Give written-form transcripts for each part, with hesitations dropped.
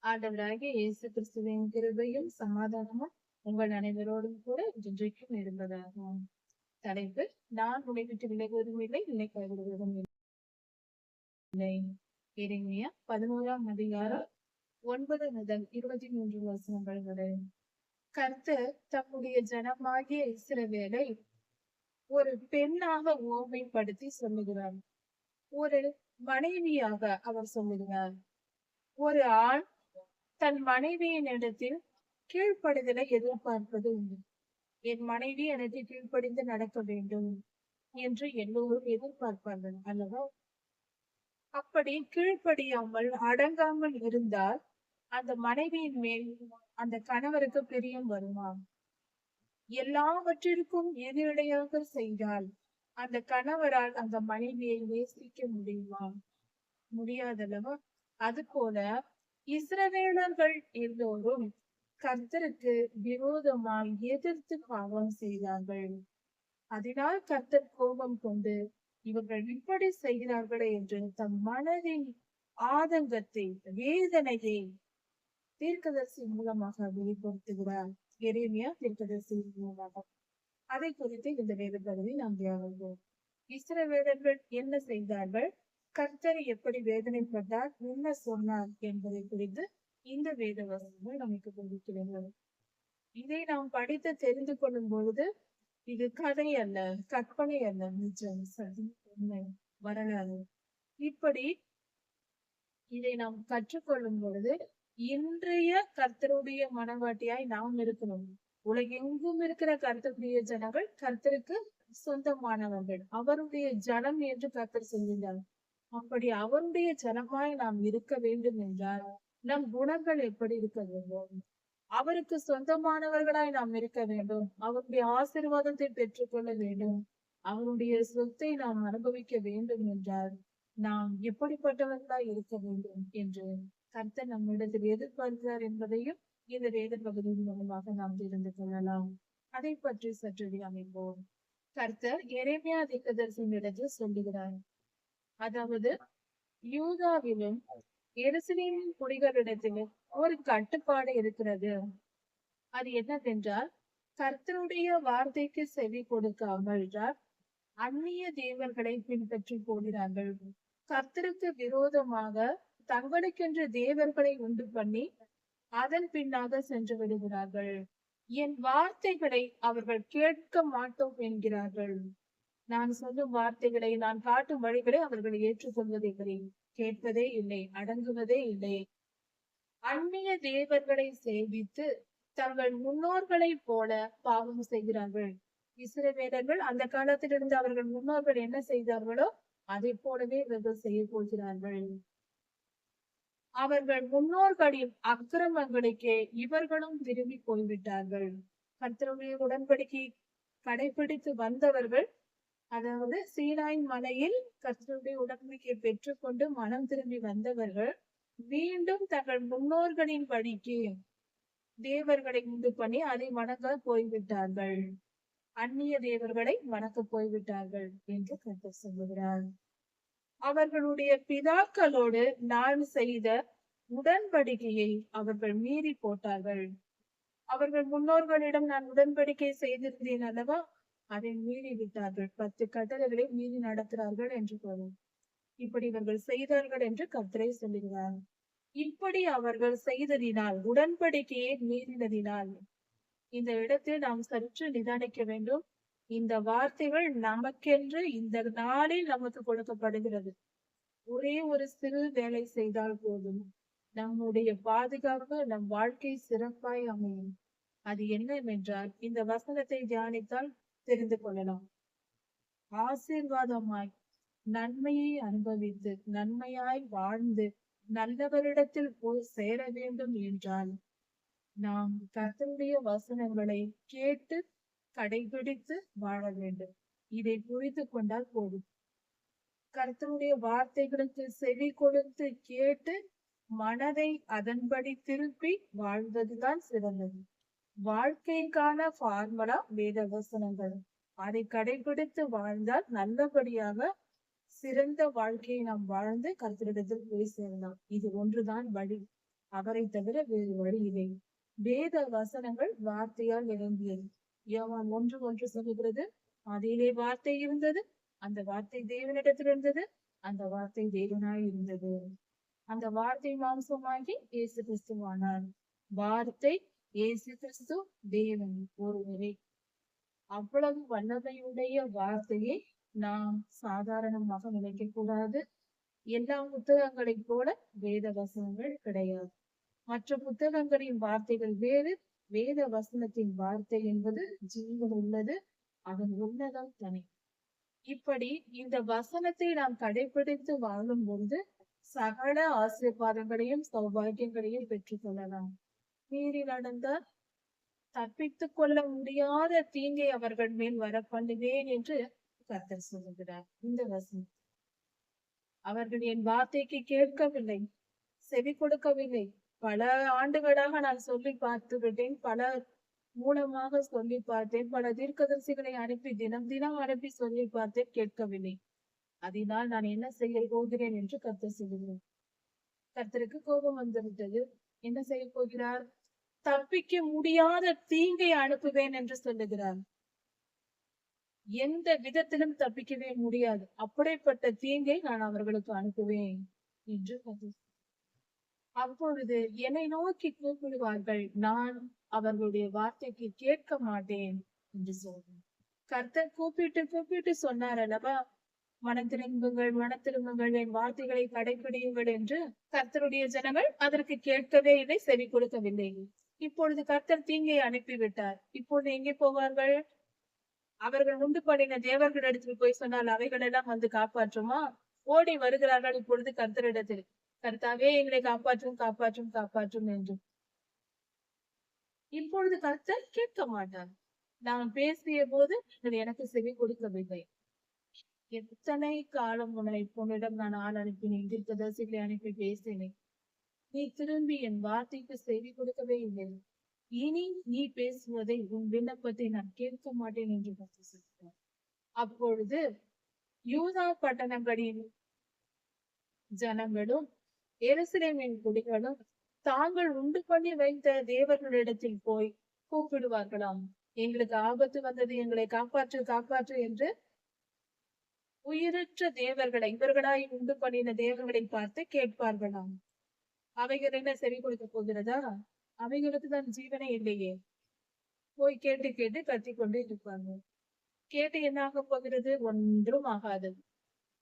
ஆண்டவராகிய இயேசு கிறிஸ்துவின் கிருபையும் சமாதானமும் உங்கள் அனைவரோடும் கூட இன்றைக்கும் இருந்ததாகும். தலைப்பு: நான் உன்னை விட்டு விலகுவதும் இல்லை, நிலை கைவிடுவதும் இல்லை. எரேமியா 11ஆம் அதிகாரம் 9 முதல் 23 வசனங்கள் வரை. கர்த்தர் தம்முடைய ஜனமாகிய இஸ்ரவேலை ஒரு பெண்ணாக ஓமைப்படுத்தி சொல்லுகிறார். ஒரு மனைவியாக அவர் சொல்லுகிறார். ஒரு ஆண் தன் மனைவியின் இடத்தில் கீழ்ப்படிதலை எதிர்பார்ப்பது உண்டு. என் மனைவி எனக்கு கீழ்ப்படிந்து நடக்க வேண்டும் என்று எல்லோரும் எதிர்பார்ப்பார்கள் அல்லவா? அப்படி கீழ்ப்படியாமல் அடங்காமல் இருந்தால் அந்த மனைவியின் மேல் அந்த கணவருக்கு பிரியம் வருமா? எல்லாவற்றிற்கும் எதிரடையாக செய்தால் அந்த கணவரால் அந்த மனைவியை நேசிக்க முடியுமா? முடியாதல்லவா? அது போல இஸ்ரவேலர்கள் எல்லோரும் கர்த்தருக்கு விரோதமாய் எதிர்த்து பாவம் செய்தார்கள். அதனால் கர்த்தர் கோபம் கொண்டு இவர்கள் இப்படி செய்கிறார்களே என்று தம் மனதின் ஆதங்கத்தை, வேதனையை தீர்க்கதரிசி மூலமாக வெளிப்படுத்துகிறார். எரேமியா தீர்க்கதரிசி மூலமாக. அதை குறித்து இந்த வேத பகுதி நாம் தியானிப்போம். இஸ்ரவேலர்கள் என்ன செய்தார்கள், கர்த்தர் எப்படி வேதனைப்பட்டார், என்ன சொன்னார் என்பதை குறித்து இந்த வேத வசனங்கள் நமக்கு போதிக்கிறது. இதை நாம் படித்து தெரிந்து கொள்ளும் பொழுது இது கதை அல்ல, கற்பனை அல்ல, நிஜம், சதி, உண்மை, வரலாறு. இப்படி இதை நாம் கற்றுக்கொள்ளும் பொழுது இன்றைய கர்த்தருடைய மனவாட்டியாய் நாம் இருக்கணும். உலகெங்கும் இருக்கிற கர்த்தருடைய ஜனங்கள் கர்த்தருக்கு சொந்தமானவர்கள், அவருடைய ஜனம் என்று கர்த்தர் சொல்கிறார். அப்படி அவருடைய ஜனமாய் நாம் இருக்க வேண்டும் என்றால் நம் குணங்கள் எப்படி இருக்க வேண்டும்? அவருக்கு சொந்தமானவர்களாய் நாம் இருக்க வேண்டும். அவருடைய ஆசீர்வாதத்தை பெற்றுக்கொள்ள வேண்டும். அவருடைய சொத்தை நாம் அனுபவிக்க வேண்டும் என்றால் நாம் எப்படிப்பட்டவர்களாய் இருக்க வேண்டும் என்று கர்த்தர் நம்மிடத்தில் எதிர்பார்க்கிறார் என்பதையும் இந்த வேத பகுதியின் மூலமாக நாம் தெரிந்து கொள்ளலாம். அதை பற்றி சற்று அமைப்போம். கர்த்தர் எரேமியா தீர்க்கதரிசியினிடத்தில் சொல்லுகிறார். அதாவது யூதாவிலும் எருசலேமின் குடிகளிடத்திலும் ஒரு கட்டுப்பாடு இருக்கிறது. அது என்னவென்றால், கர்த்தருடைய வார்த்தைக்கு செவி கொடுக்காமல் அந்நிய தேவர்களை பின்பற்றி போகிறார்கள். கர்த்தருக்கு விரோதமாக தங்களுக்கென்று தேவர்களை உண்டு பண்ணி அதன் பின்னாக சென்று விடுகிறார்கள். என் வார்த்தைகளை அவர்கள் கேட்க மாட்டோம் என்கிறார்கள். நான் சொல்லும் வார்த்தைகளை, நான் காட்டும் வழிகளை அவர்கள் ஏற்றுக்கொள்வதில்லை, கேட்பதே இல்லை, அடங்குவதே இல்லை. அந்நிய தேவர்களை சேவித்து தங்கள் முன்னோர்களை போல பாவம் செய்கிறார்கள். இஸ்ரவேலர்கள் அந்த காலத்திலிருந்து அவர்கள் முன்னோர்கள் என்ன செய்தார்களோ அதை போலவே இவர்கள் செய்ய போகிறார்கள். அவர்கள் முன்னோர்களின் அக்கிரமங்களுக்கே இவர்களும் திரும்பி போய்விட்டார்கள். கர்த்தருடைய உடன்படிக்கை கடைபிடித்து வந்தவர்கள், அதாவது சீனாய் மலையில் கர்த்தருடைய உடன்படிக்கையை பெற்றுக்கொண்டு மனம் திரும்பி வந்தவர்கள் மீண்டும் தங்கள் முன்னோர்களின் படிக்கு தேவர்களை உண்டு பண்ணி அதை வணங்க போய்விட்டார்கள். அந்நிய தேவர்களை வணங்க போய்விட்டார்கள் என்று கர்த்தர் சொல்லுகிறார். அவர்களுடைய பிதாக்களோடு நான் செய்த உடன்படிக்கையை அவர்கள் மீறி போட்டார்கள். அவர்கள் முன்னோர்களிடம் நான் உடன்படிக்கை செய்திருந்தேன் அல்லவா, அதை மீறி விட்டார்கள். 10 கட்டளைகளை மீறி நடக்கிறார்கள் என்று பொருள். இப்படி இவர்கள் செய்தார்கள் என்று கர்த்தரை சொல்லுகிறார். இப்படி அவர்கள் செய்ததினால், உடன்படிக்கையை மீறினதினால், இந்த இடத்தில் நாம் சற்று நிதானிக்க வேண்டும். இந்த வார்த்தைகள் நமக்கென்று இந்த நாளில் நமக்கு கொடுக்கப்படுகிறது. ஒரே ஒரு சிறு வேலை செய்தால் போதும், நம்முடைய பாதுகாப்பு, நம் வாழ்க்கை சிறப்பாய் அமையும். அது என்னவென்றால், இந்த வசனத்தை தியானித்தால் தெரிந்து கொள்ளலாம். ஆசீர்வாதமாய் நன்மையை அனுபவித்து நன்மையாய் வாழ்ந்து நல்லவரிடத்தில் போய் சேர வேண்டும் என்றால் நாம் கர்த்தருடைய வசனங்களை கேட்டு கடைபிடித்து வாழ வேண்டும். இதை புரிந்து கொண்டால் போதும். கர்த்தருடைய வார்த்தைகளுக்கு செவி கொடுத்து கேட்டு மனதை அதன்படி திருப்பி வாழ்வதுதான் சிறந்தது. வாழ்க்கைக்கான ஃபார்முலா வேத வசனங்கள். அதை கடைபிடித்து வாழ்ந்தால் நல்லபடியாக சிறந்த வாழ்க்கையை நாம் வாழ்ந்து கர்த்தரிடத்தில் போய் சேரலாம். இது ஒன்றுதான் வழி. அவரை தவிர வேறு வழி இல்லை. வேத வசனங்கள் வார்த்தையால் நிரம்பியது. யோவான் 1:1 சொல்லுகிறது, அதிலே வார்த்தை இருந்தது, அந்த வார்த்தை தேவனிடத்தில் இருந்தது, அந்த வார்த்தை தேவனாய் இருந்தது. அந்த வார்த்தை மாம்சமாகி இயேசு கிறிஸ்துவானார். வார்த்தை இயேசு கிறிஸ்து தேவன் ஒருவரே. அவ்வளவு வல்லமையுடைய வார்த்தையை நாம் சாதாரணமாக நினைக்க கூடாது. எல்லா புத்தகங்களைப் போல வேத வசனங்கள் கிடையாது. மற்ற புத்தகங்களின் வார்த்தைகள் வேறு, வேத வசனத்தின் வார்த்தை என்பது ஜீவன் உள்ளது, அதன் உன்னதம் தனி. இப்படி இந்த வசனத்தை நாம் கடைபிடித்து வாழும் பொழுது சகல ஆசீர்வாதங்களையும் சௌபாகியங்களையும் பெற்றுக் கொள்ளலாம். மீறி நடந்தால் தப்பித்துக் கொள்ள முடியாத தீங்கை அவர்கள் மேல் வர பண்ணுவேன் என்று கர்த்தர் சொல்லுகிறார். இந்த வசனம் அவர்கள் என் வார்த்தைக்கு கேட்கவில்லை, செவி கொடுக்கவில்லை. பல ஆண்டுகளாக நான் சொல்லி பார்த்து விட்டேன், பல மூலமாக சொல்லி பார்த்தேன், பல தீர்க்கதரிசிகளை அனுப்பி தினம் தினம் அனுப்பி சொல்லி பார்த்தேன், கேட்கவில்லை. அதனால் நான் என்ன செய்ய போகிறேன் என்று கர்த்தர் சொல்லுகிறார். கர்த்தருக்கு கோபம் வந்துவிட்டது. என்ன செய்ய போகிறார்? தப்பிக்க முடியாத தீங்கை அனுப்புவேன் என்று சொல்லுகிறார். எந்த விதத்திலும் தப்பிக்கவே முடியாது, அப்படிப்பட்ட தீங்கை நான் அவர்களுக்கு அனுப்புவேன் என்று அப்பொழுது என்னை நோக்கி கூப்பிடுவார்கள், நான் அவர்களுடைய வார்த்தைக்கு கேட்க மாட்டேன் என்று சொல்றேன். கர்த்தர் கூப்பிட்டு கூப்பிட்டு சொன்னார் அல்லவா, மனத்திரும்புங்கள் மனத்திரும்புங்கள், என் வார்த்தைகளை கடைபிடியுங்கள் என்று. கர்த்தருடைய ஜனங்கள் அதற்கு கேட்கவே இல்லை, செவி கொடுக்கவில்லை. இப்பொழுது கர்த்தர் தீங்கை அனுப்பிவிட்டார். இப்பொழுது எங்கே போவார்கள்? அவர்கள் உண்டு பண்ணின தேவர்களிடத்தில் போய் சொன்னால் அவைகள் எல்லாம் வந்து காப்பாற்றுமா? ஓடி வருகிறார்கள் இப்பொழுது கர்த்தரிடத்தில், கர்த்தாவே எங்களை காப்பாற்றும் காப்பாற்றும் காப்பாற்றும் என்று. இப்பொழுது கர்த்தர் கேட்க மாட்டார். நான் பேசிய போது எனக்கு செவி கொடுக்கவில்லை. எத்தனை காலம் உன்னிடம் நான் ஆள் அனுப்பினேன், தீர்க்கதரிசிகளை அனுப்பி பேசினேன், நீ திரும்பி என் வார்த்தைக்கு செவி கொடுக்கவே இல்லை. இனி நீ பேசுவதை, உன் விண்ணப்பத்தை நான் கேட்க மாட்டேன் என்று சொல்கிறார். அப்பொழுது யூதா பட்டணங்களின் ஜனங்களும் எருசலேமின் குடிகளும் தாங்கள் உண்டு பண்ணி வைத்த தேவர்களிடத்தில் போய் கூப்பிடுவார்களாம். எங்களுக்கு ஆபத்து வந்தது, எங்களை காப்பாற்று காப்பாற்று என்று. உயிரற்ற தேவர்களை, இவர்களாய் உண்டு பண்ணின தேவர்களை பார்த்து கேட்பார்களாம். அவைகள் என்ன செவி கொடுக்க போகிறதா? அவைகளுக்கு தான் ஜீவனே இல்லையே. போய் கேட்டு கேட்டு கத்தி கொண்டு இருப்பாங்க. கேட்டு என்ன ஆக போகிறது? ஒன்றும் ஆகாது.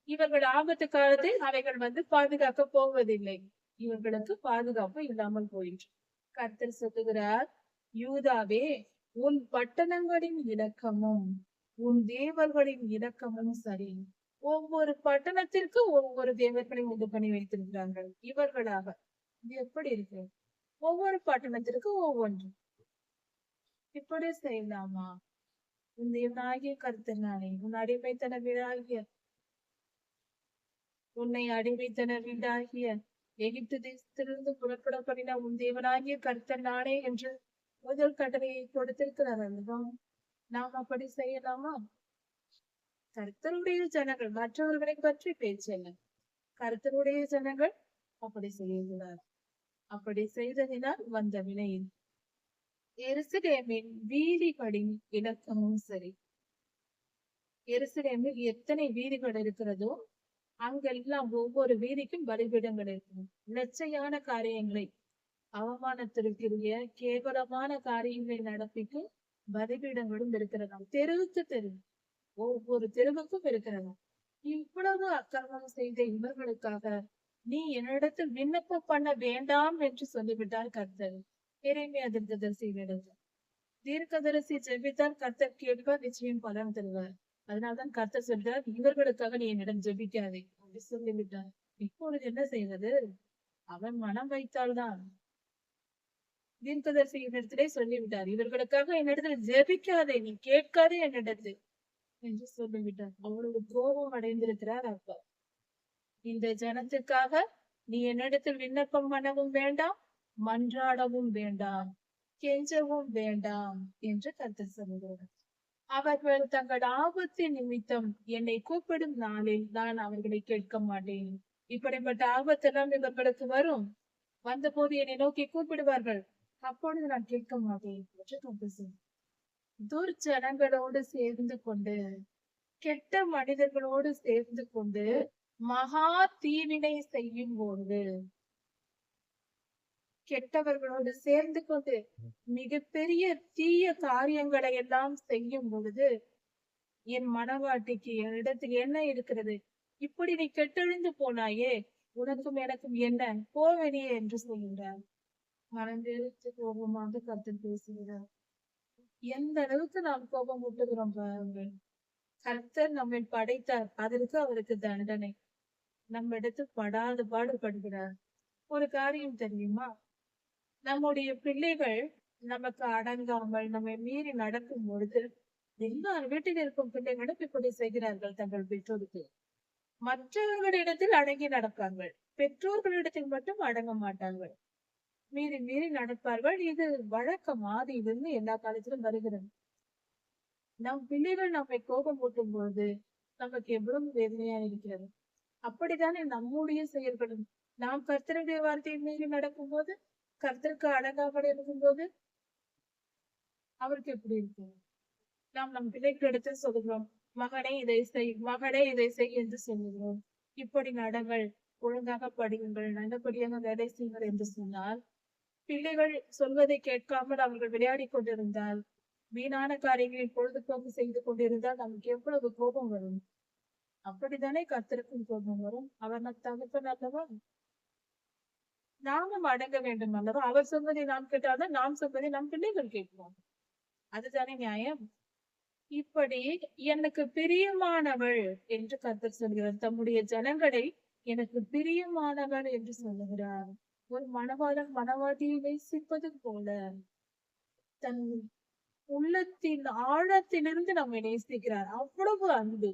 இவர்கள் ஆபத்து காலத்தில் அவைகள் வந்து பாதுகாக்க போவதில்லை. இவர்களுக்கு பாதுகாப்பு இல்லாமல் போயிற்று. கர்த்தர் சொல்லுகிறார், யூதாவே, உன் பட்டணங்களின் இலக்கமும் உன் தேவர்களின் இலக்கமும் சரி. ஒவ்வொரு பட்டணத்திற்கு ஒவ்வொரு தேவர்களை உண்டு பண்ணி வைத்திருக்கிறார்கள் இவர்களாக. இது எப்படி இருக்கு? ஒவ்வொரு பட்டணத்திற்கு ஒவ்வொன்று. இப்படி செய்யலாமா? உன் தேவனாகிய கர்த்தர் நானே, உன் அடிமைத்தன வீடாகிய உன்னை அடிமைத்தன வீடாகிய எகிப்து தேசத்திலிருந்து புறப்பட பண்ணின உன் தேவனாகிய கர்த்தர் நானே என்று முதல் கட்டளையை கொடுத்திருக்கிறார் அல்லவா? நாம் அப்படி செய்யலாமா? கர்த்தருடைய ஜனங்கள் மற்றவர்களை பற்றி பேச்சல்ல, கர்த்தருடைய ஜனங்கள் அப்படி செய்கிறார். அப்படி செய்ததினால் வந்த வினை. எருசலேமின் வீதிகளின் இலக்கமும் சரி. எருசலேமில் எத்தனை வீதிகள் இருக்கிறதோ அங்கெல்லாம் ஒவ்வொரு வீதிக்கும் பலிபீடங்கள் இருக்கும். லட்சையான காரியங்களை, அவமானத்திற்குரிய கேவலமான காரியங்களை நடப்பிக்கும் பலிபீடங்களும் இருக்கிறதாம். தெருவுக்கு தெரு, ஒவ்வொரு தெருவுக்கும் இருக்கிறதாம். இவ்வளவு அக்கிரமம் செய்த இவர்களுக்காக நீ என்னிடத்தில் விண்ணப்பம் பண்ண வேண்டாம் என்று சொல்லிவிட்டார் கர்த்தர். எரேமியா தீர்க்கதரிசியிடம். தீர்க்கதரிசி ஜெபித்தால் கர்த்தர் கேட்பார், நிச்சயம் பலன் தருவார். அதனால்தான் கர்த்தர் சொல்றார், இவர்களுக்காக நீ என்னிடம் ஜெபிக்காதே அப்படி சொல்லிவிட்டார். இப்பொழுது என்ன செய்வது? அவன் மனம் வைத்தால்தான். தீர்க்கதரிசி இடத்திலே சொல்லிவிட்டார், இவர்களுக்காக என்னிடத்தில் ஜெபிக்காதே, நீ கேட்காதே என்னிடத்தில் என்று சொல்லிவிட்டார். அவ்வளவு கோபம் அடைந்திருக்கிறார் அப்பா. இந்த ஜனத்துக்காக நீ என்னிடத்தில் விண்ணப்பம் பண்ணவும் வேண்டாம், மன்றாடவும் வேண்டாம், கெஞ்சவும் வேண்டாம் என்று கர்த்தர் சொல்லுகிறார். அவர்கள் தங்கள் ஆபத்தின் நிமித்தம் என்னை கூப்பிடும் நாளில் நான் அவர்களை கேட்க மாட்டேன். இப்படிப்பட்ட ஆபத்தெல்லாம் இவர்களுக்கு வரும். வந்தபோது என்னை நோக்கி கூப்பிடுவார்கள், அப்பொழுது நான் கேட்க மாட்டேன் என்று கர்த்தர் சொன்னார். துர்ஜனங்களோடு சேர்ந்து கொண்டு, கெட்ட மனிதர்களோடு சேர்ந்து கொண்டு மகா தீவினை செய்யும் போது, கெட்டவர்களோடு சேர்ந்து கொண்டு மிகப்பெரிய தீய காரியங்களை எல்லாம் செய்யும் பொழுது, என் மனவாட்டிக்கு என்னிடத்தில் என்ன இருக்கிறது? இப்படி நீ கெட்டழிந்து போனாயே, உனக்கும் எனக்கும் என்ன? போ வெளியே என்று சொல்கிறார். மனந்தெரித்து கோபமாக கர்த்தர் பேசுகிறார். எந்த அளவுக்கு நாம் கோபம் ஊட்டுகிறோம் பாருங்கள். கர்த்தர் நம்மை படைத்தார், அதற்கு அவருக்கு தண்டனை. நம்ம இடத்தில் படாத பாடுபடுகிறார். ஒரு காரியம் தெரியுமா? நம்முடைய பிள்ளைகள் நமக்கு அடங்காமல் நம்மை மீறி நடக்கும் பொழுது, எல்லார் வீட்டில் இருக்கும் பிள்ளைகளும் இப்படி செய்கிறார்கள் தங்கள் பெற்றோருக்கு. மற்றவர்களிடத்தில் அடங்கி நடப்பார்கள், பெற்றோர்களிடத்தில் மட்டும் அடங்க மாட்டார்கள். மீறி மீறி நடப்பார்கள். இது வழக்கம், ஆதியிலிருந்து எல்லா காலத்திலும் வருகிறது. நம் பிள்ளைகள் நம்மை கோபம் ஊட்டும் பொழுது நமக்கு எவ்வளவு வேதனையா இருக்கிறது. அப்படித்தானே நம்முடைய செயல்களும். நாம் கர்த்தருடைய வார்த்தையை மீறி நடக்கும் போது, கர்த்தருக்கு அடங்காமல் இருக்கும்போது அவருக்கு எப்படி இருக்கும்? நாம் நம் பிள்ளைகளிடத்தில் சொல்லுகிறோம், மகனே இதை செய், மகனே இதை செய் என்று சொல்லுகிறோம். இப்படி நடங்கள், ஒழுங்காக படியுங்கள், நல்லபடியாக வேலை செய்யுங்கள் என்று சொன்னால், பிள்ளைகள் சொல்வதை கேட்காமல் அவர்கள் விளையாடி கொண்டிருந்தால், வீணான காரியங்களில் பொழுதுபோக்கு செய்து கொண்டிருந்தால் நமக்கு எவ்வளவு கோபம் வரும். அப்படித்தானே கர்த்தருக்கும் கோபம் வரும். அவர் நம் தகப்பன் அல்லவா? நாமும் அடங்க வேண்டும் அல்லவா? அவர் சொல்வதை நாம் கேட்டால்தான் நாம் சொல்வதை நம் பிள்ளைகள் கேட்போம். அதுதானே நியாயம். இப்படி எனக்கு பிரியமானவள் என்று கர்த்தர் சொல்கிறார். தம்முடைய ஜனங்களை எனக்கு பிரியமானவள் என்று சொல்லுகிறார். ஒரு மணவாளன் மணவாட்டியை நேசிப்பது போல தன் உள்ளத்தின் ஆழத்திலிருந்து நம்மை நேசிக்கிறார். அவ்வளவு அன்பு,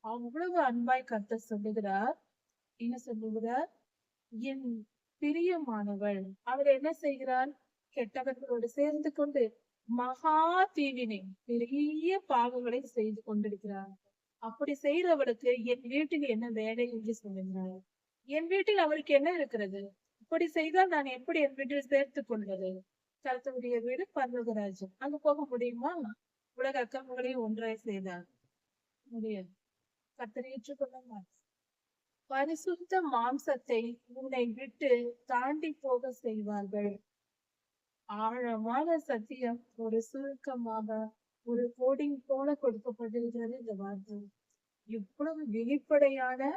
அவ்வளவு அன்பாய் கர்த்தர் சொல்லுகிறார். என்ன சொல்லுகிறார்? என் பிரியமானவள். அவர் என்ன செய்கிறார்? கெட்டவர்களோடு சேர்ந்து கொண்டு மகா தீவினை, பெரிய பாவங்களை செய்து கொண்டிருக்கிறார். அப்படி செய்தவளுக்கு என் வீட்டில் என்ன வேலை என்று சொல்லுகிறார். என் வீட்டில் அவருக்கு என்ன இருக்கிறது? இப்படி செய்தால் நான் எப்படி என் வீட்டில் சேர்த்துக் கொள்வது? கர்த்தருடைய வீடு பரலோக ராஜ்யம். அங்க போக முடியுமா? உலக அக்கங்களையும் ஒன்றாய் செய்தார் முடியாது. கர்த்தரை ஏற்றுக்கொள்ள மாட்டார். பரிசுத்த மாம்சத்தை உன்னை விட்டு தாண்டி போக செய்வார்கள். ஆழமான சத்தியம் ஒரு சுருக்கமாக ஒரு கோடிங் போல கொடுக்கப்பட்டிருக்கிறது இந்த வார்த்தை. இவ்வளவு வெளிப்படையான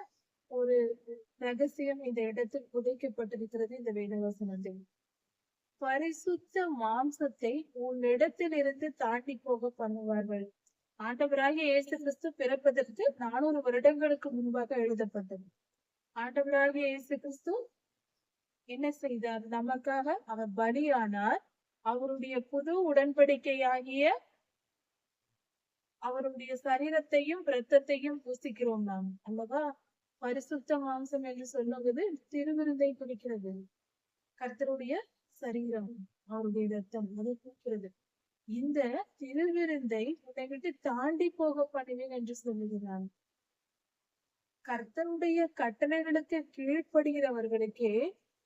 ஒரு ரகசியம் இந்த இடத்தில் புதைக்கப்பட்டிருக்கிறது இந்த வேதவசனத்தில். பரிசுத்த மாம்சத்தை உன்னிடத்தில் இருந்து தாண்டி போக பண்ணுவார்கள். ஆண்டவராகிய இயேசு கிறிஸ்து பிறப்பதற்கு 400 வருடங்களுக்கு முன்பாக எழுதப்பட்டது. ஆண்டவராகிய இயேசு கிறிஸ்து என்ன செய்தார்? நமக்காக அவர் பலியானார். அவருடைய புது உடன்படிக்கையாகிய அவருடைய சரீரத்தையும் இரத்தத்தையும் பூசிக்கிறோம் நாம் அல்லவா? பரிசுத்த மாம்சம் என்று சொல்லுவது திருவிருந்தை குறிக்கிறது. கர்த்தருடைய சரீரம், அவருடைய இரத்தம் அதை குறிக்கிறது. இந்த திருவிருந்தை உன்னை விட்டு தாண்டி போக பண்ணுவேன் என்று சொல்லுகிறான். கர்த்தருடைய கட்டளைகளுக்கு கீழ்ப்படுகிறவர்களுக்கே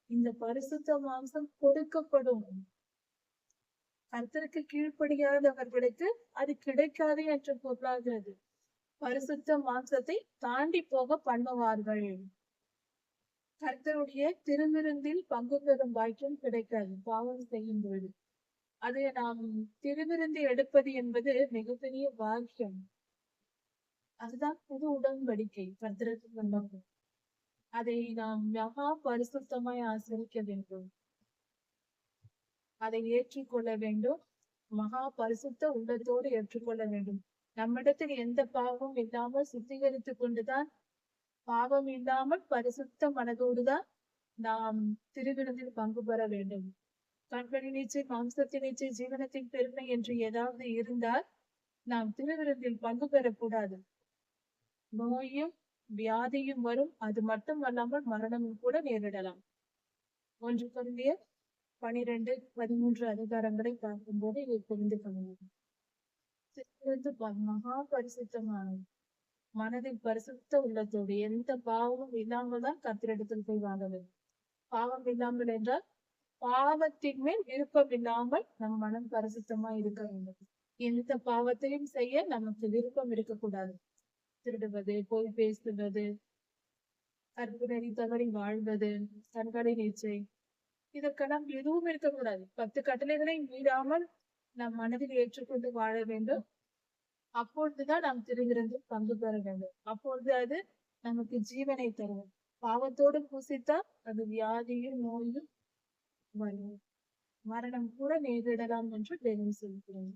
இந்த பரிசுத்த மாம்சம் கொடுக்கப்படும். கர்த்தருக்கு கீழ்ப்படியாதவர்களுக்கு அது கிடைக்காது என்று பொருளாகிறது. பரிசுத்த மாம்சத்தை தாண்டி போக பண்ணுவார்கள். கர்த்தருடைய திருவிருந்தில் பங்கு பெறும் பாக்கியம் கிடைக்காது பாவம் செய்யும் பொழுது. அது நாம் திருவிருந்து எடுப்பது என்பது மிகப்பெரிய பாக்கியம். அதுதான் புது உடன்படிக்கை. கர்த்தருக்கு சொந்தம். அதை நாம் மகா பரிசுத்தமாய் ஆசரிக்க வேண்டும். அதை ஏற்றுக்கொள்ள வேண்டும். மகா பரிசுத்த உள்ளத்தோடு ஏற்றுக்கொள்ள வேண்டும். நம்மிடத்தில் எந்த பாவமும் இல்லாமல் சுத்திகரித்துக் கொண்டுதான், பாவம் இல்லாமல் பரிசுத்த மனதோடுதான் நாம் திருவிருந்தில் பங்கு பெற வேண்டும். கண்களின் நீச்சை, மாம்சத்தின் நீச்சை, ஜீவனத்தின் பெருமை என்று ஏதாவது இருந்தால் நாம் திருவிருந்தில் பங்கு பெறக்கூடாது. நோயும் வியாதியும் வரும். அது மட்டும் அல்லாமல் மரணமும் கூட நேரிடலாம். 1 கொரிந்தியர் 12-13 அதிகாரங்களை பார்க்கும்போது இதை புரிந்து கொள்ளலாம். மகா பரிசுத்தமான மனதில் பரிசுத்த உள்ளத்தோடு எந்த பாவமும் இல்லாமல் தான் கர்த்தரிடத்தில் போய் வாங்க வேண்டும். பாவம் இல்லாமல் என்றால் பாவத்தின் மேல் விருப்பம் இல்லாமல் நம் மனம் பரிசுத்தமா இருக்க வேண்டும். எந்த பாவத்தையும் செய்ய நமக்கு விருப்பம் இருக்கக்கூடாது. திருடுவது, பொய் பேசுவது, கற்புநெறி தவறி வாழ்வது, கண்களை நீச்சை, இதற்கெல்லாம் எதுவும் இருக்கக்கூடாது. 10 கட்டளைகளை மீறாமல் நம் மனதில் ஏற்றுக்கொண்டு வாழ வேண்டும். அப்பொழுதுதான் நாம் திருவிருந்தில் பங்கு பெற வேண்டும். அப்பொழுது அது நமக்கு ஜீவனை தரும். பாவத்தோடு பூசித்தால் அது வியாதியும் நோயும் வரும். மரணம் கூட நேரிடலாம் என்று வேதம் சொல்கிறேன்.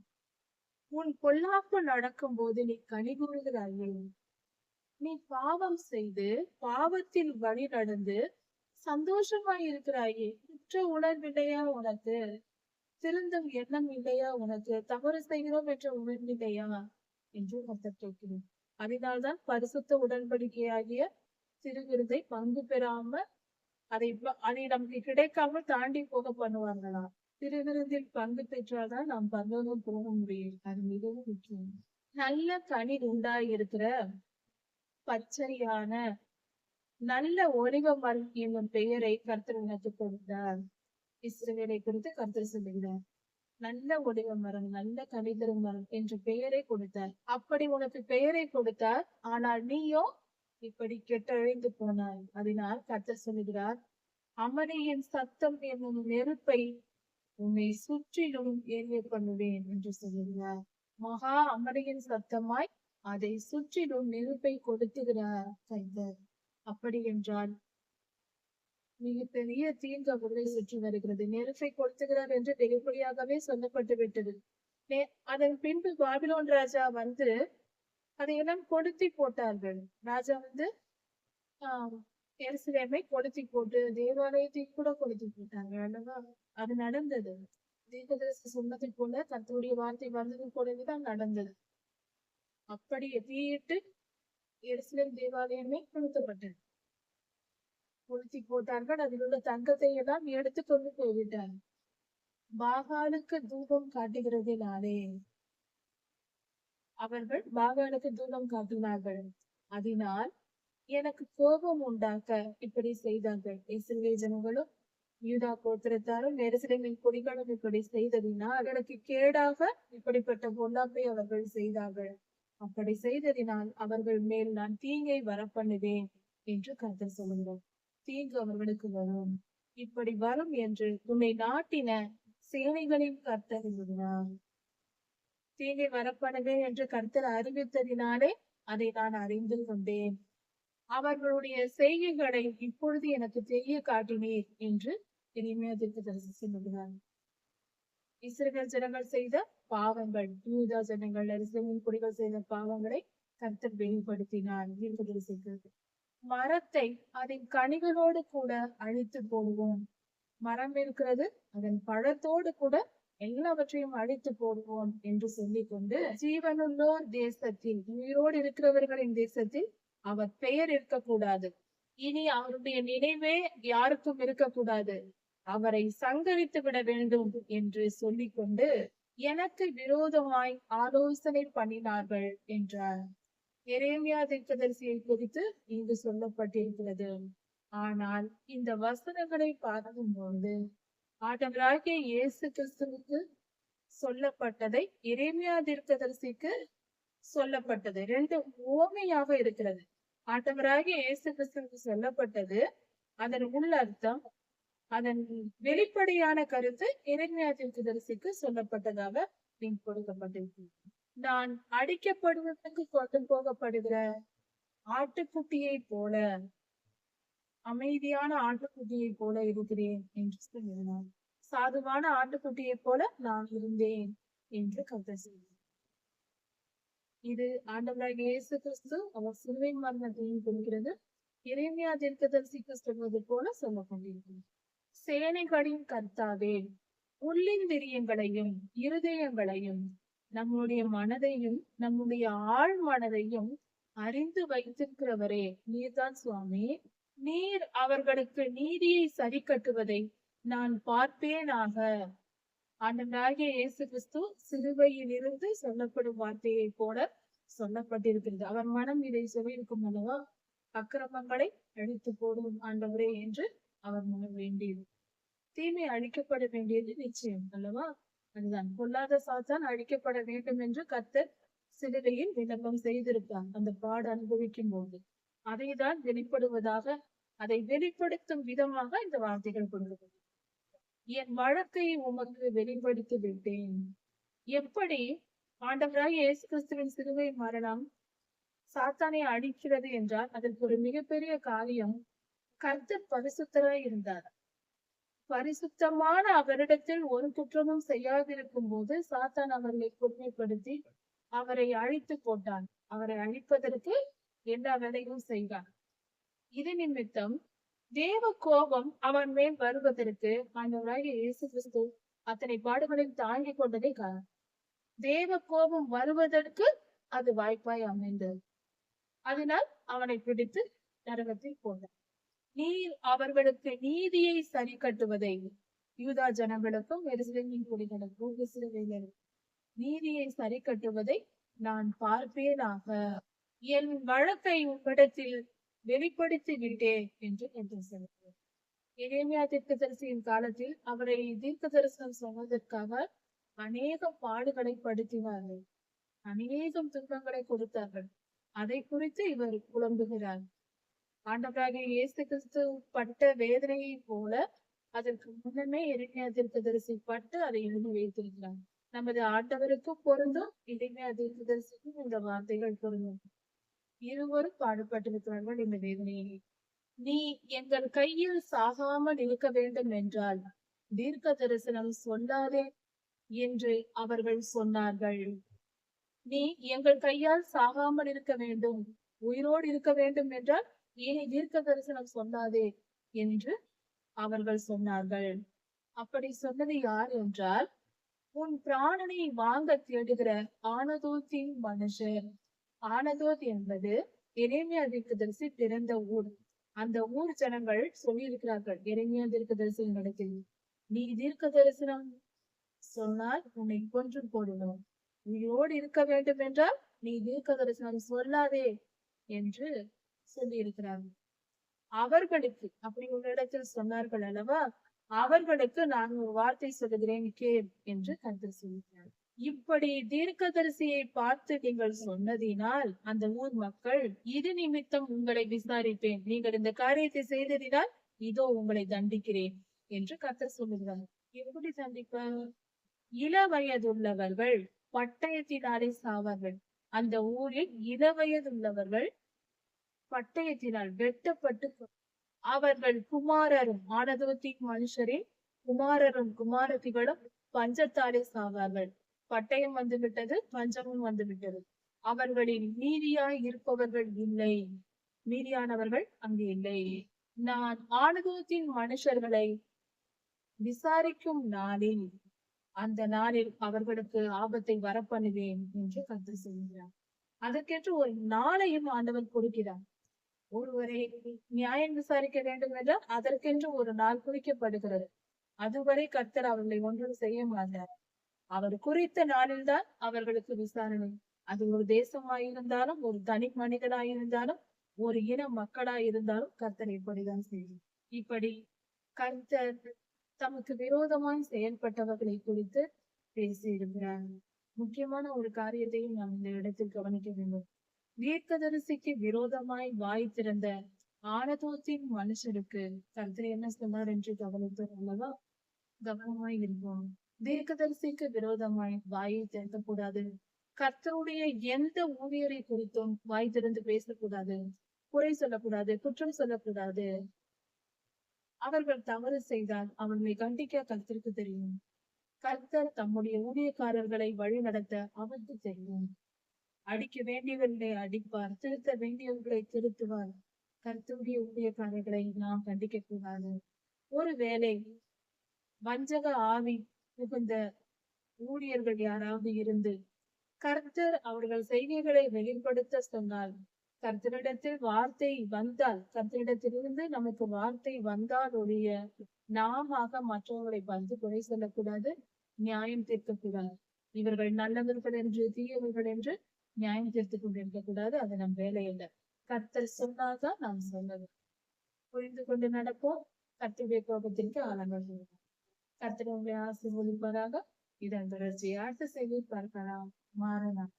உன் பொல்லாப்பு நடக்கும் போது நீ கனி கூறுகிறாயே. நீ பாவம் செய்து பாவத்தில் வழி நடந்து சந்தோஷமாய் இருக்கிறாயே. குற்ற உணர்வில்லையா உனக்கு? திருந்தும் எண்ணம் இல்லையா உனக்கு? தவறு செய்கிறோம் என்ற உணர்வில்லையா என்று கர்த்தர் கேட்கிறேன். அதனால்தான் பரிசுத்த உடன்படிக்கையாகிய திருவிருந்தை பங்கு பெறாம அதை நமக்கு கிடைக்காமல் தாண்டி போக பண்ணுவாங்களாம். திருவிருந்தில் பங்கு பெற்றால்தான் நாம் பரலோகம் போக முடியும். அது மிகவும் முக்கியம். நல்ல கனி உண்டாயிருக்கிற பச்சையான நல்ல ஒலிவ மரம் என்னும் பெயரை கர்த்தர் உனக்கு கொடுத்தார். இஸ்ரவேலை குறித்து கர்த்தர் சொல்லுகிறார். நல்ல ஒலிவ மரம், நல்ல கனி தரும் மரம் என்ற பெயரை கொடுத்தார். அப்படி உனக்கு பெயரை கொடுத்தார். ஆனால் நீயோ இப்படி கெட்டழிந்து போனாய். அதனால் கர்த்தர் சொல்லுகிறார், அமளியின் சத்தம் என்னும் நெருப்பை உன்னை சுற்றிலும் எரிய பண்ணுவேன் என்று சொல்லுகிறார். மகா அமளியின் சத்தமாய் அதை சுற்றிலும் நெருப்பை கொடுத்துகிறார் கர்த்தர். அப்படி என்றால் மிகப்பெரிய தீங்கு அவர்களை சுற்றி வருகிறது. நெருப்பை கொடுத்துகிறார் என்று வெளிப்படையாகவே சொல்லப்பட்டு விட்டது. அதன் பின்பு பாபிலோன் ராஜா வந்து அதையெல்லாம் கொளுத்தி போட்டார்கள். ராஜா வந்து எருசலேமை கொளுத்தி போட்டு தேவாலயத்தை கூட கொளுத்தி போட்டாங்க அல்லவா? அது நடந்தது. தீர்க்கதரிசி சொன்னதை போல கர்த்தருடைய வார்த்தை வந்தது போலவேதான் நடந்தது. அப்படியே தீயிட்டு எருசலேம் தேவாலயமே கொளுத்தப்பட்டது. கொளுத்தி போட்டார்கள். அதில் உள்ள தங்கத்தை எல்லாம் எடுத்து கொண்டு போய்விட்டார். பாகாலுக்கு தூபம் காட்டுகிறதினாலே அவர்கள் பாகாலுக்கு தூபம் காட்டினார்கள். அதனால் எனக்கு கோபம் உண்டாக்க இப்படி செய்தார்கள். இஸ்ரவேல் ஜனங்களும் யூதா கோத்திரத்தாரும் எருசலேமின் குடிகளும் இப்படி செய்ததினால் அவர்களுக்கு கேடாக இப்படிப்பட்ட பொல்லாப்பை அவர்கள் செய்தார்கள். அப்படி செய்ததினால் அவர்கள் மேல் நான் தீங்கை வரப்பண்ணுவேன் என்று கர்த்தர் சொல்லுகிறார். தீங்கு அவர்களுக்கு வரும். இப்படி வரும் என்று உன்னை நாட்டின சேனைகளின் கர்த்தர் எழுதினார். தீங்கை வரப்பண்ணுவேன் என்று கர்த்தர் அறிவித்ததினாலே அதை நான் அறிந்து கொண்டேன். அவர்களுடைய செய்கைகளை இப்பொழுது எனக்கு தெரிய காட்டினீர் என்று எரேமியா தீர்க்கதரிசி சொல்லுகிறார். இஸ்ரவேல் ஜனங்கள் செய்த பாவங்கள், யூதா ஜனங்கள் எருசலேமின் குடிகள் செய்த பாவங்களை கர்த்தர் வெளிப்படுத்தினார் தீர்க்கதரிசிக்கு. மரத்தை அதன் கனிகளோடு கூட அழித்து போடுவோம். மரம் இருக்கிறது, அதன் பழத்தோடு கூட எல்லாவற்றையும் அழித்து போடுவோம் என்று சொல்லிக் கொண்டு ஜீவனுள்ளோர் தேசத்தில், உயிரோடு இருக்கிறவர்களின் தேசத்தில் அவர் பெயர் இருக்கக்கூடாது. இனி அவருடைய நினைவே யாருக்கும் இருக்கக்கூடாது. அவரை சங்கரித்து விட வேண்டும் என்று சொல்லிக் கொண்டு எனக்கு விரோதமாய் ஆலோசனை பண்ணினார்கள் என்றார். எரேமியா தீர்க்கதரிசியை குறித்து இங்கு சொல்லப்பட்டிருக்கிறது. ஆனால் இந்த வசனங்களை பார்க்கும்போது ஆண்டவராகிய இயேசு கிறிஸ்துவுக்கு சொல்லப்பட்டதை எரேமியா தீர்க்கதரிசிக்கு சொல்லப்பட்டது ரெண்டு உவமையாக இருக்கிறது. ஆண்டவராகிய இயேசு கிறிஸ்துவுக்கு சொல்லப்பட்டது அதன் உள்ளர்த்தம், அதன் வெளிப்படையான கருத்து எரேமியா தீர்க்கதரிசிக்கு சொல்லப்பட்டதாக லிங்க் கொடுக்கப்பட்டிருக்கு. நான் அடிக்கப்படுவதற்கு கொண்டு போகப்படுகிற ஆட்டுக்குட்டியை போல, அமைதியான ஆட்டுக்குட்டியை போல இருக்கிறேன் என்று சொல்கிறார். சாதுவான ஆட்டுக்குட்டியை போல நான் இருந்தேன் என்று கர்த்தர் சொல்கிறார். இது ஆண்டவராகிய இயேசு கிறிஸ்து அவர் சிலுவை மரணத்தையும் குறிக்கிறது. எரேமியா தீர்க்கதரிசிக்கு சொல்வது போல சொல்லப்பட்டிருக்கிறது. சேனைகளின் கர்த்தாவே, உள்ளிந்திரியங்களையும் இருதயங்களையும் நம்முடைய மனதையும் நம்முடைய ஆழ் மனதையும் அறிந்து வைத்திருக்கிறவரே நீர்தான் சுவாமி. நீர் அவர்களுக்கு நீதியை சரி கட்டுவதை நான் பார்ப்பேனாக. ஆண்டவராகிய இயேசு கிறிஸ்து சிலுவையில் இருந்து சொல்லப்படும் வார்த்தையை போல சொல்லப்பட்டிருக்கிறது. அவர் மனம் இதை சொல்லியிருக்கும் அல்லவா? அக்கிரமங்களை அழித்து போடும் ஆண்டவரே என்று அவர் முன் வேண்டியது. தீமை அழிக்கப்பட வேண்டியது நிச்சயம் அல்லவா? அதுதான் பொல்லாத சாத்தான் அழிக்கப்பட வேண்டும் என்று கர்த்தர் சிலுவையில் விண்ணப்பம் செய்திருப்பார் அந்த பாடு அனுபவிக்கும் போது. அதைதான் வெளிப்படுவதாக, அதை வெளிப்படுத்தும் விதமாக இந்த வார்த்தைகள் கொண்டது. என் வழக்கை உமக்கு வெளிப்படுத்தி விட்டேன். எப்படி ஆண்டவராய் இயேசு கிறிஸ்துவின் சிலுவை மரணம் சாத்தானை அழிக்கிறது என்றால் அதற்கு ஒரு மிகப்பெரிய காரியம், கர்த்தர் பரிசுத்தராய் இருந்தார். பரிசுத்தமான அவரிடத்தில் ஒரு குற்றமும் செய்யாதிருக்கும் போது சாத்தான் அவர்களை கொடுமைப்படுத்தி அவரை அழித்து போட்டான். அவரை அழிப்பதற்கு எல்லா வேலையும் செய்தான். இது நிமித்தம் தேவ கோபம் அவன் மேல் வருவதற்கு ஆண்டவராகிய இயேசு கிறிஸ்து அத்தனை பாடுகளையும் தாங்கிக் கொண்டதே காரணம். தேவ கோபம் வருவதற்கு அது வாய்ப்பாய் அமைந்தது. அதனால் அவனை பிடித்து நரகத்தில் போட்டார். நீர் அவர்களுக்கு நீதியை சரி கட்டுவதை யூதா ஜனங்களுக்கும் எருசலேமின் குடிகளுக்கும் இஸ்ரவேலருக்கும் நீதியை சரி கட்டுவதை நான் பார்ப்பேனாக. என் வழக்கை உம்மிடத்தில் வெளிப்படுத்தி விட்டேன் என்று சொன்னார். எரேமியா தீர்க்கதரிசியின் காலத்தில் அவரை தீர்க்க தரிசனம் சொன்னதற்காக அநேக பாடுகளை படுத்தினார்கள், அநேகம் துன்பங்களை கொடுத்தார்கள். அதை குறித்து இவர் புலம்புகிறார். ஆண்டவராகிய இயேசு கிறிஸ்து பட்ட வேதனையை போல அதற்கு முன்னமே எரேமியா தீர்க்கதரிசி பட்டு அதை எழுதி வைத்திருக்கிறார். நமது ஆண்டவருக்கும் பொருந்தும், எரேமியா தீர்க்கதரிசிக்கும் இந்த வார்த்தைகள் பொருந்தும். இருவரும் பாடுபட்டிருக்கிறார்கள் இந்த வேதனையை. நீ எங்கள் கையில் சாகாமல் இருக்க வேண்டும் என்றால் தீர்க்க தரிசனம் சொல்லாதே என்று அவர்கள் சொன்னார்கள். நீ எங்கள் கையால் சாகாமல் இருக்க வேண்டும், உயிரோடு இருக்க வேண்டும் என்றால் இனி தீர்க்க தரிசனம் சொல்லாதே என்று அவர்கள் சொன்னார்கள். அப்படி சொன்னது யார் என்றால், உன் பிராணனை வாங்க தேடுகிற ஆனதோத்தின் மனுஷர். ஆனதோத் என்பது எரேமியா தீர்க்கதரிசி பிறந்த ஊர். அந்த ஊர் ஜனங்கள் சொல்லியிருக்கிறார்கள் எரேமியா தீர்க்கதரிசியின் இடத்தில், நீ தீர்க்க தரிசனம் சொன்னால் உன்னை கொன்று போடுவோம், உயிரோடு இருக்க வேண்டும் என்றால் நீ தீர்க்க தரிசனம் சொல்லாதே என்று சொல்லி இருக்கிறார்கள். அவர்களுக்கு அப்படி ஒரு இடத்தில் சொன்னார்கள் அல்லவா, அவர்களுக்கு நான் ஒரு வார்த்தை சொல்லுகிறேன் கேள் என்று கர்த்தர் சொல்கிறார். இப்படி தீர்க்கதரிசியை பார்த்து நீங்கள் சொன்னதினால் அந்த ஊர் மக்கள், இது நிமித்தம் உங்களை விசாரிப்பேன், நீங்கள் இந்த காரியத்தை செய்ததினால் இதோ உங்களை தண்டிக்கிறேன் என்று கர்த்தர் சொல்லுகிறார். எப்படி தண்டிப்பார்? இள வயதுள்ளவர்கள் பட்டயத்தினாலே சாவார்கள். அந்த ஊரில் இள வயதுள்ளவர்கள் பட்டயத்தினால் வெட்டப்பட்டு அவர்கள் குமாரரும் ஆனதோத்தின் மனுஷரின் குமாரரும் குமாரத்திகளும் பஞ்சத்தாலே சாவார்கள். பட்டயம் வந்துவிட்டது, பஞ்சமும் வந்துவிட்டது. அவர்களில் நீதியாய் இருப்பவர்கள் இல்லை, நீதியானவர்கள் அங்கு இல்லை. நான் ஆனதோத்தின் மனுஷர்களை விசாரிக்கும் நாளில், அந்த நாளில் அவர்களுக்கு ஆபத்தை வரப்பண்ணுவேன் என்று கர்த்தர் சொல்கிறார். அதற்கென்று ஒரு நாளையும் ஆண்டவர் கொடுக்கிறார். ஒருவரை நியாயம் விசாரிக்க வேண்டும் என்றால் அதற்கென்று ஒரு நாள் குறிக்கப்படுகிறது. அதுவரை கர்த்தர் அவர்களை ஒன்றும் செய்ய மாட்டார். அவர் குறித்த நாளில்தான் அவர்களுக்கு விசாரணை. அது ஒரு தேசமாயிருந்தாலும், ஒரு தனி மனிதனாயிருந்தாலும், ஒரு இன மக்களாயிருந்தாலும் கர்த்தர் இப்படிதான் செய்யும். இப்படி கர்த்தர் தமக்கு விரோதமாய் செயல்பட்டவர்களை குறித்து பேசியிருக்கிறார். முக்கியமான ஒரு காரியத்தையும் நாம் இந்த இடத்தில் கவனிக்க வேண்டும். தீர்க்கதரிசிக்கு விரோதமாய் வாய் திறந்த ஆனதோத்தின் மனுஷருக்கு கர்த்தர் என்ன சொன்னார் என்று கவனித்தோம் அல்லவா? கவனமாய் இருப்போம். தீர்க்கதரிசிக்கு விரோதமாய் வாயை திறக்கக்கூடாது. கர்த்தருடைய எந்த ஊழியரை குறித்தும் வாய் திறந்து பேசக்கூடாது, குறை சொல்லக்கூடாது, குற்றம் சொல்லக்கூடாது. அவர்கள் தவறு செய்தால் அவர்களை கண்டிக்க கர்த்தருக்கு தெரியும். கர்த்தர் தம்முடைய ஊழியக்காரர்களை வழி நடத்த அவருக்கு தெரியும். அடிக்க வேண்டியவர்களை அடிப்பார், திருத்த வேண்டியவர்களை திருத்துவார். கர்த்தருடைய ஊழியக்காரர்களை நாம் கண்டிக்க கூடாது. ஒருவேளை வஞ்சக ஆவி மிகுந்த ஊழியர்கள் யாராவது இருந்து கர்த்தர் அவர்கள் செய்கைகளை வெளிப்படுத்த சொன்னால், கர்த்தரிடத்தில் வார்த்தை வந்தால், கர்த்தரிடத்திலிருந்து நமக்கு வார்த்தை வந்தால் ஒழிய நாம மற்றவர்களை பார்த்து குறை சொல்லக்கூடாது, நியாயம் தீர்க்கக்கூடாது. இவர்கள் நல்லவர்கள் என்று தீயவர்கள் என்று நியாயம் தீர்த்துக் கொண்டிருக்க கூடாது. அது நம் வேலை இல்லை. கர்த்தர் சொன்னாதான் நாம் சொன்னது. புரிந்து கொண்டு நடப்போம். கர்த்தருடைய கோபத்திற்கு ஆளாங்க. கர்த்தர் உங்களை ஆசீர்வதிப்பாராக. இதன் தொடர்ச்சியை அடுத்த செய்தியில் பார்க்கலாம். மாறலாம்.